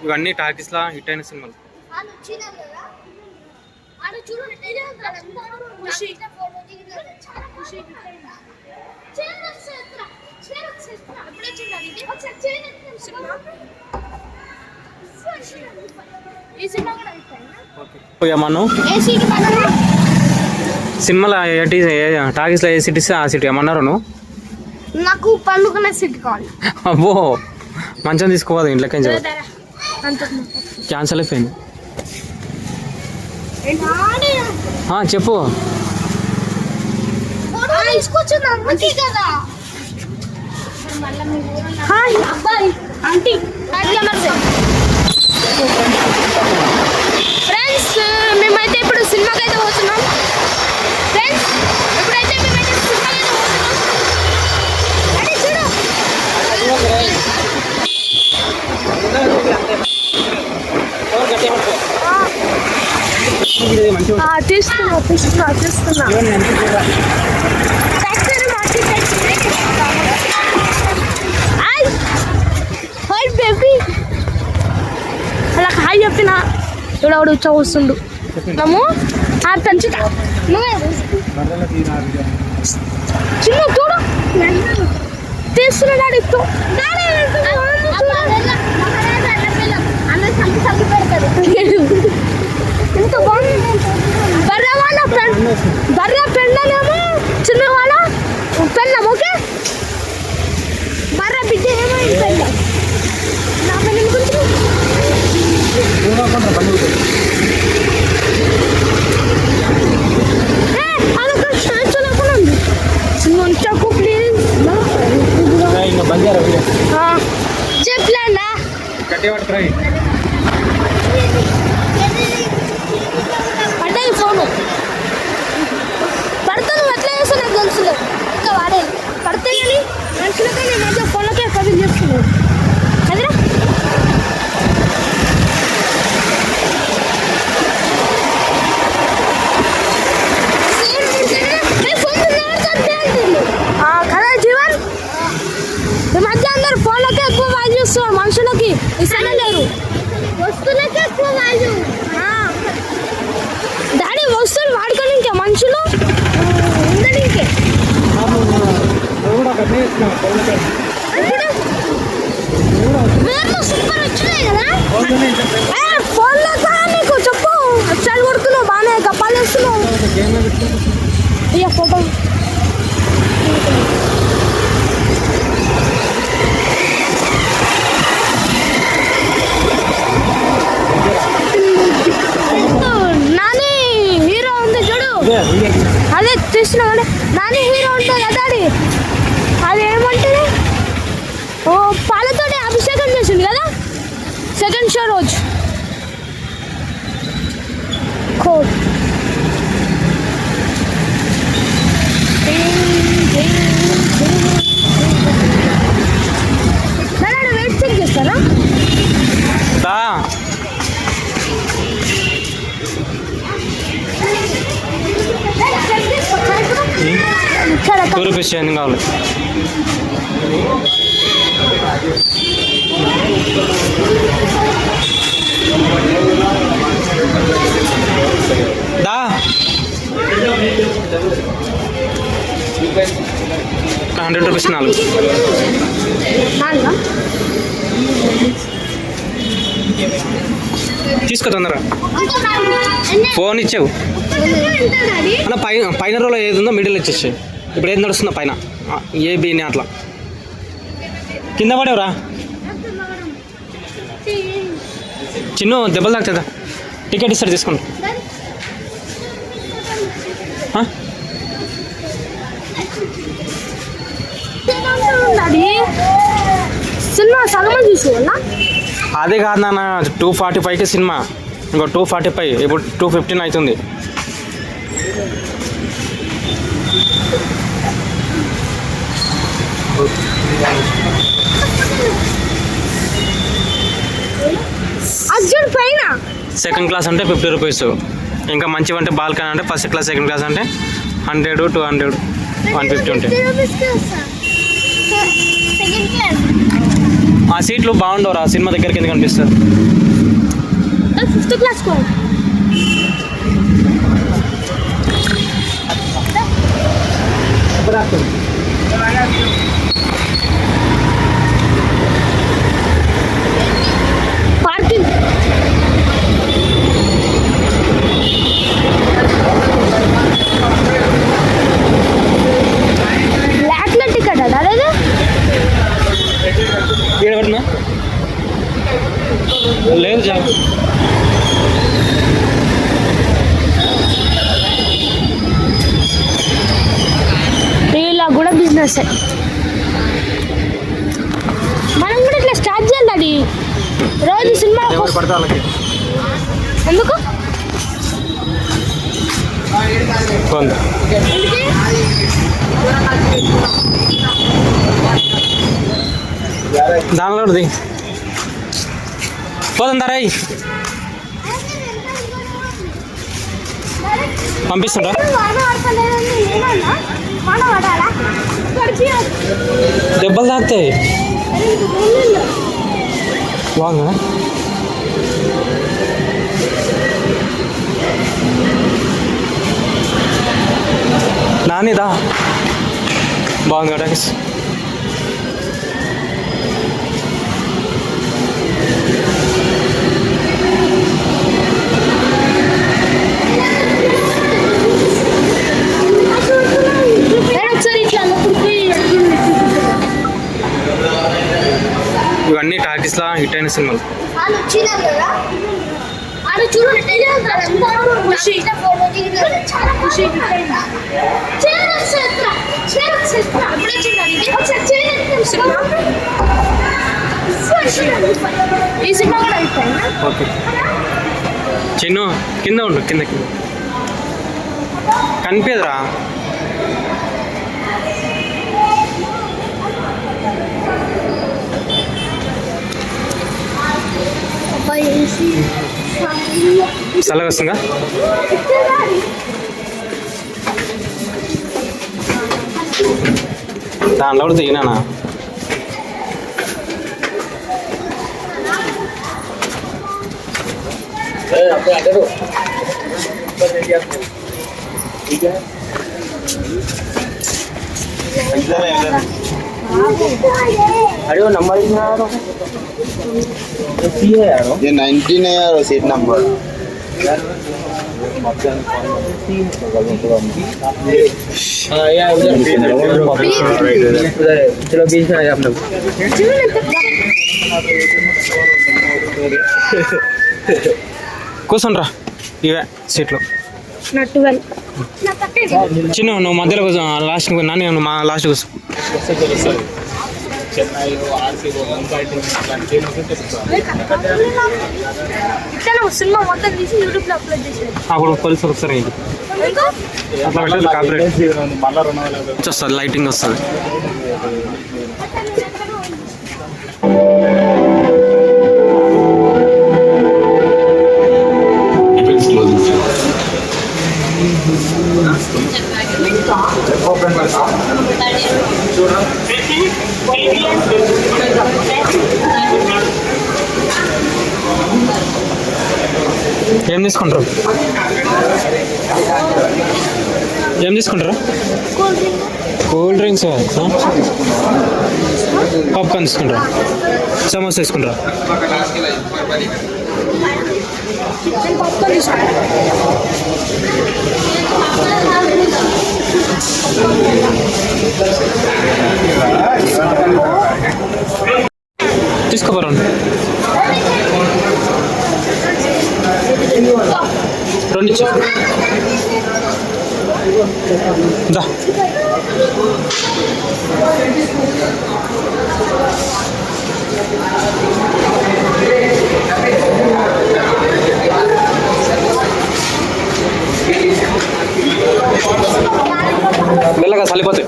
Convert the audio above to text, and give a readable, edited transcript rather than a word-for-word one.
ఇవన్నీ టాకీస్లా హిట్ అయిన సినిమాలు. మనం సినిమాలో టాకీస్లో ఏ సిటీ ఇస్తే ఆ సిటీ ఏమన్నారు నువ్వు? నాకు పండుకున్న సిటీ కావాలి. అబ్బో మంచం తీసుకోవాలి ఇంట్లోకి క్యాన్సల్ అయిపోయింది. చెప్పు. ఫ్రెండ్స్ మేమైతే ఇప్పుడు సినిమాకి అయితే పోతున్నాం. ఫ్రెండ్స్ ఇప్పుడైతే మేమైతే సినిమాకి అయితే పోతున్నాం. తీస్తున్నా బేబీ అలా హాయ్ చెప్పిన చూడవాడు చూస్తుండు మేము పెంచుతా చిన్న చూడు తీస్తున్నాడు ఎంత బాగుంది. బర్రె పెళ్ళనేమో చిన్న వాళ్ళ పెళ్ళం. ఓకే బర్రె బిడ్డ ఏమో పెళ్ళం. నా పెళ్ళం గురించి ఉంచకు ప్లీజ్. చెప్పలేనా అంటే ఈ ఫోను పడితే నువ్వు ఎట్లా చేస్తా నాకు తెలుసులే. ఇంకా వాడే పడితే కానీ మనుషులకే నేను మధ్య ఫోన్లకే కవిలు చేస్తున్నావు అదిరా. కదా జీవన్ ఈ మధ్య అందరు ఫోన్లకే ఎక్కువ వాల్యూ ఇస్తున్నారు. మనుషులకి ఇస్తానే లేరు. వస్తువులకే ఎక్కువ వాల్యూ. డాడీ వస్తువులు వాడుకొని ఇంకే మనుషులు ఉండనికే సూపర్ వచ్చినాయి కదా ఫోన్లో. నీకు చెప్పు వెబ్సైట్ కొడుతున్నావు బాగానే గప్పాలు వేస్తున్నావు. ఇక ఫోటో నాని హీరో ఉంది చూడు. అదే చూసిన నాని హీరో ఉంటుంది కదా అది. అది ఏమంటుంది ఓ పాలతోటి అభిషేకం చేసింది కదా సెకండ్ షో రోజు. కోడ్ వెయిట్ చెక్ చేస్తారా? రూపీస్ చేయండి కావాలి. దా 100 రూపీస్ 4 తీసుకో తొందరగా. ఫోన్ ఇచ్చావు అన్న. పైన రోలో ఏది ఉందో మిడిల్ ఇచ్చేసి. ఇప్పుడు ఏది నడుస్తుందో పైన ఏబీని అట్లా కింద పడేవరా చిన్న దెబ్బలు తాకుతుందా? టికెట్ ఇస్తాడు తీసుకోండి. సినిమా సగం చూసుకోవాలా? అదే కాదు నాన్న 245కి సినిమా. ఇంకో 245 ఇప్పుడు 215 అవుతుంది. సెకండ్ క్లాస్ అంటే 50 రూపీస్. ఇంకా మంచివి అంటే బాల్కనీ అంటే ఫస్ట్ క్లాస్ సెకండ్ క్లాస్ అంటే 100 200 150 ఉంటాయి. ఆ సీట్లు బాగుండవురా సినిమా దగ్గరికి ఎందుకు అనిపిస్తుంది. 5th క్లాస్ కో పార్కింగ్ బ్లాక్ల టికెట్ అదేది ఏడబడినా లేదు జాబ్. ఇలా కూడా బిజినెస్ మనం కూడా ఇట్లా స్టార్ట్ చేయాలి అది రోజు సినిమా ఎవరు పడితే వాళ్ళకి ఎందుకు కొంత దానిలో ఉంది పోతుందా రాయి పంపిస్తుండ్రా. దెబ్బలు తాకుతాయి బాగుందా. నానిదా బాగుంది కదా. ఇవన్నీ టాకీస్లా హిట్ అయిన సినిమాలు. ఈ సినిమా కూడా అయిపోయింది. ఓకే చిన్ను కింద ఉండు, కింద కింద కనిపించదురా. చల్లగా వస్తుందా. దాంట్లో కూడా దిగినా अरे वो नंबर ही नहीं आ रहा ये 19 है यार सीट नंबर. हाँ यार उधर चलो बीच में आ जाए आप लोग. కూర్చోండి రా ఇవే సీట్లు. నా 12 చిన్న నువ్వు మధ్యలో కూర్చో, లాస్ట్ నాని నువ్వు మా లాస్ట్ కూర్చో. ఇట్లా సినిమా మొత్తం తీసి యూట్యూబ్లో అప్లోడ్ చేసేది. అప్పుడు పోలీసులు వస్తారు ఇంటికి అట్లా పెట్టేది కాపరేట్ వస్తుంది, లైటింగ్ వస్తుంది. ఏం తీసుకుంటారు, ఏం తీసుకుంటారు? కూల్ డ్రింక్స్, పాప్కార్న్ తీసుకుంటారా, సమోసా తీసుకుంటారా? తీసుకోపోరండి, రెండు ఇచ్చా దా. మెల్లగా చలిపోతాయి.